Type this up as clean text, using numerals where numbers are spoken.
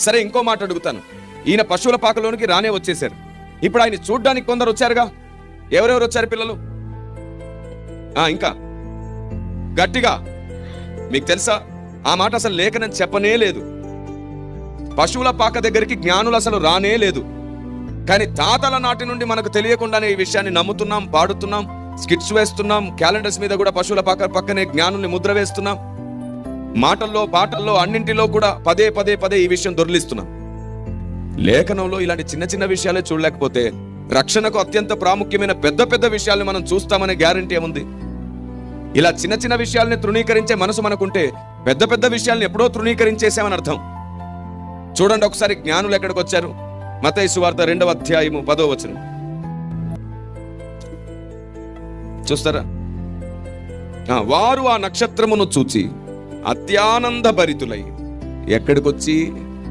సరే, ఇంకో మాట అడుగుతాను. ఈయన పశువుల పాకలోనికి రానే వచ్చేశారు. ఇప్పుడు ఆయన చూడ్డానికి కొందరు వచ్చారుగా. ఎవరెవరు వచ్చారు పిల్లలు? ఇంకా గట్టిగా మీకు తెలుసా, ఆ మాట అసలు లేఖనం చెప్పనే లేదు. పశువుల పాక దగ్గరికి జ్ఞానులు అసలు రానే లేదు. కానీ తాతల నాటి నుండి మనకు తెలియకుండానే ఈ విషయాన్ని నమ్ముతున్నాం, పాడుతున్నాం, స్కిట్స్ వేస్తున్నాం. క్యాలెండర్స్ మీద కూడా పశువుల పాక పక్కనే జ్ఞానుల్ని ముద్ర వేస్తున్నాం. మాటల్లో, పాటల్లో, అన్నింటిలో కూడా పదే పదే పదే ఈ విషయం దొర్లిస్తున్నాం. లేఖనంలో ఇలాంటి చిన్న చిన్న విషయాలే చూడలేకపోతే రక్షణకు అత్యంత ప్రాముఖ్యమైన పెద్ద పెద్ద విషయాల్ని మనం చూస్తామనే గ్యారంటీ ఏముంది? ఇలా చిన్న చిన్న విషయాల్ని తృణీకరించే మనసు మనకుంటే పెద్ద పెద్ద విషయాల్ని ఎప్పుడో తృణీకరించేసామని అర్థం. చూడండి ఒకసారి జ్ఞానులు ఎక్కడికి వచ్చారు. మత్తయి సువార్త 2వ అధ్యాయము 10వ వచనం చూస్తారా? వారు ఆ నక్షత్రమును చూచి అత్యానంద భరితులై ఎక్కడికొచ్చి